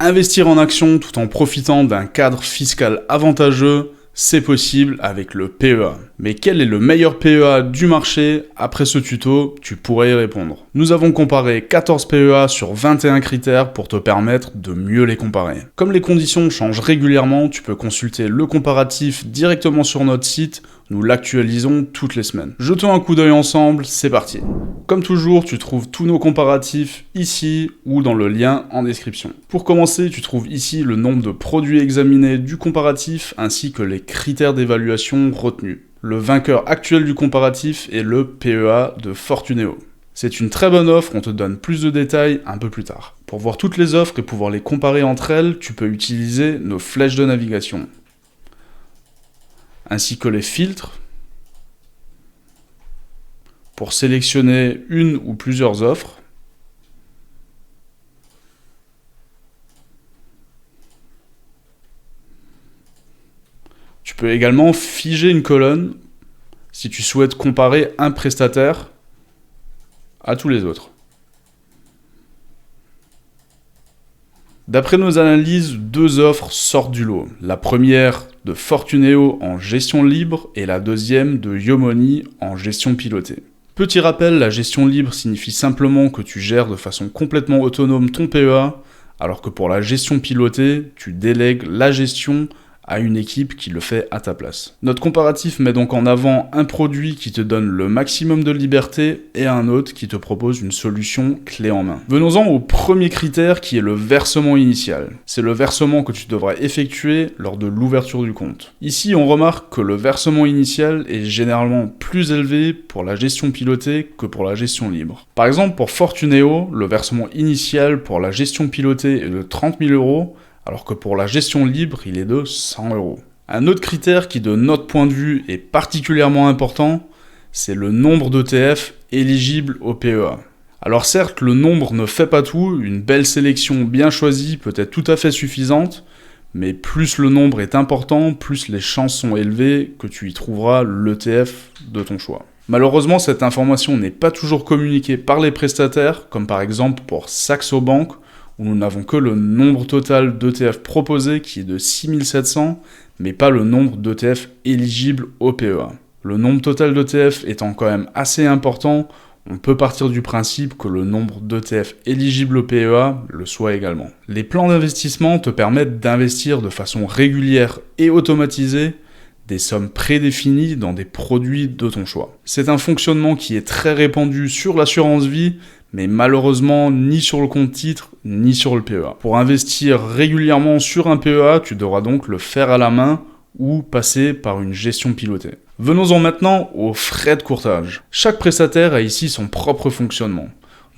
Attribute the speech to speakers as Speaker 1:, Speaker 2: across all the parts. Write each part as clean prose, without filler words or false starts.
Speaker 1: Investir en actions tout en profitant d'un cadre fiscal avantageux, c'est possible avec le PEA. Mais quel est le meilleur PEA du marché? Après ce tuto, tu pourrais y répondre. Nous avons comparé 14 PEA sur 21 critères pour te permettre de mieux les comparer. Comme les conditions changent régulièrement, tu peux consulter le comparatif directement sur notre site. Nous l'actualisons toutes les semaines. Jetons un coup d'œil ensemble, c'est parti. Comme toujours, tu trouves tous nos comparatifs ici ou dans le lien en description. Pour commencer, tu trouves ici le nombre de produits examinés du comparatif ainsi que les critères d'évaluation retenus. Le vainqueur actuel du comparatif est le PEA de Fortuneo. C'est une très bonne offre, on te donne plus de détails un peu plus tard. Pour voir toutes les offres et pouvoir les comparer entre elles, tu peux utiliser nos flèches de navigation, ainsi que les filtres, pour sélectionner une ou plusieurs offres. Tu peux également figer une colonne si tu souhaites comparer un prestataire à tous les autres. D'après nos analyses, deux offres sortent du lot. La première de Fortuneo en gestion libre et la deuxième de Yomoni en gestion pilotée. Petit rappel, la gestion libre signifie simplement que tu gères de façon complètement autonome ton PEA, alors que pour la gestion pilotée, tu délègues la gestion à une équipe qui le fait à ta place. Notre comparatif met donc en avant un produit qui te donne le maximum de liberté et un autre qui te propose une solution clé en main. Venons-en au premier critère qui est le versement initial. C'est le versement que tu devras effectuer lors de l'ouverture du compte. Ici, on remarque que le versement initial est généralement plus élevé pour la gestion pilotée que pour la gestion libre. Par exemple, pour Fortuneo, le versement initial pour la gestion pilotée est de 30 000 €, alors que pour la gestion libre, il est de 100 €. Un autre critère qui, de notre point de vue, est particulièrement important, c'est le nombre d'ETF éligibles au PEA. Alors certes, le nombre ne fait pas tout, une belle sélection bien choisie peut être tout à fait suffisante, mais plus le nombre est important, plus les chances sont élevées que tu y trouveras l'ETF de ton choix. Malheureusement, cette information n'est pas toujours communiquée par les prestataires, comme par exemple pour Saxo Bank, où nous n'avons que le nombre total d'ETF proposé qui est de 6700, mais pas le nombre d'ETF éligibles au PEA. Le nombre total d'ETF étant quand même assez important, on peut partir du principe que le nombre d'ETF éligibles au PEA le soit également. Les plans d'investissement te permettent d'investir de façon régulière et automatisée des sommes prédéfinies dans des produits de ton choix. C'est un fonctionnement qui est très répandu sur l'assurance vie, mais malheureusement ni sur le compte titre, ni sur le PEA. Pour investir régulièrement sur un PEA, tu devras donc le faire à la main ou passer par une gestion pilotée. Venons-en maintenant aux frais de courtage. Chaque prestataire a ici son propre fonctionnement.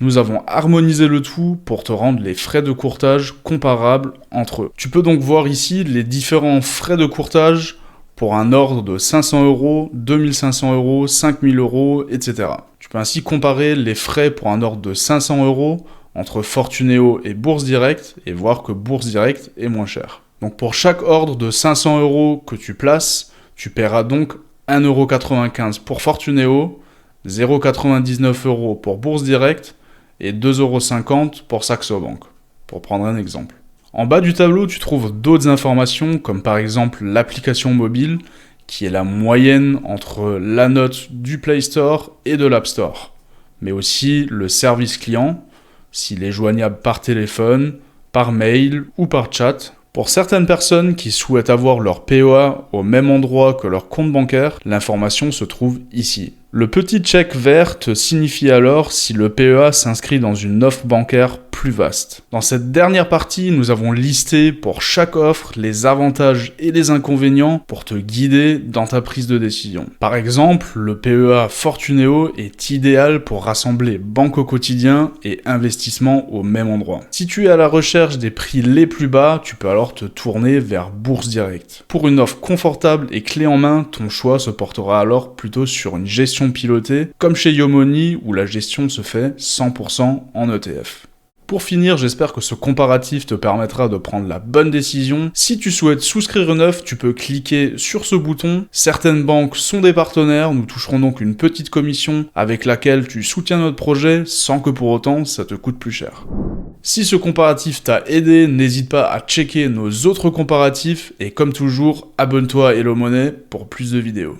Speaker 1: Nous avons harmonisé le tout pour te rendre les frais de courtage comparables entre eux. Tu peux donc voir ici les différents frais de courtage pour un ordre de 500 €, 2500 €, 5000 €, etc. Tu peux ainsi comparer les frais pour un ordre de 500 € entre Fortuneo et Bourse Direct et voir que Bourse Direct est moins cher. Donc pour chaque ordre de 500 € que tu places, tu paieras donc 1,95 € pour Fortuneo, 0,99 € pour Bourse Direct et 2,50 € pour Saxo Bank, pour prendre un exemple. En bas du tableau, tu trouves d'autres informations, comme par exemple l'application mobile, qui est la moyenne entre la note du Play Store et de l'App Store, mais aussi le service client, s'il est joignable par téléphone, par mail ou par chat. Pour certaines personnes qui souhaitent avoir leur PEA au même endroit que leur compte bancaire, l'information se trouve ici. Le petit check vert te signifie alors si le PEA s'inscrit dans une offre bancaire plus vaste. Dans cette dernière partie, nous avons listé pour chaque offre les avantages et les inconvénients pour te guider dans ta prise de décision. Par exemple, le PEA Fortuneo est idéal pour rassembler banque au quotidien et investissement au même endroit. Si tu es à la recherche des prix les plus bas, tu peux alors te tourner vers Bourse Direct. Pour une offre confortable et clé en main, ton choix se portera alors plutôt sur une gestion pilotée, comme chez Yomoni où la gestion se fait 100% en ETF. Pour finir, j'espère que ce comparatif te permettra de prendre la bonne décision. Si tu souhaites souscrire une offre, tu peux cliquer sur ce bouton. Certaines banques sont des partenaires, nous toucherons donc une petite commission avec laquelle tu soutiens notre projet sans que pour autant ça te coûte plus cher. Si ce comparatif t'a aidé, n'hésite pas à checker nos autres comparatifs et comme toujours, abonne-toi à Hello Money pour plus de vidéos.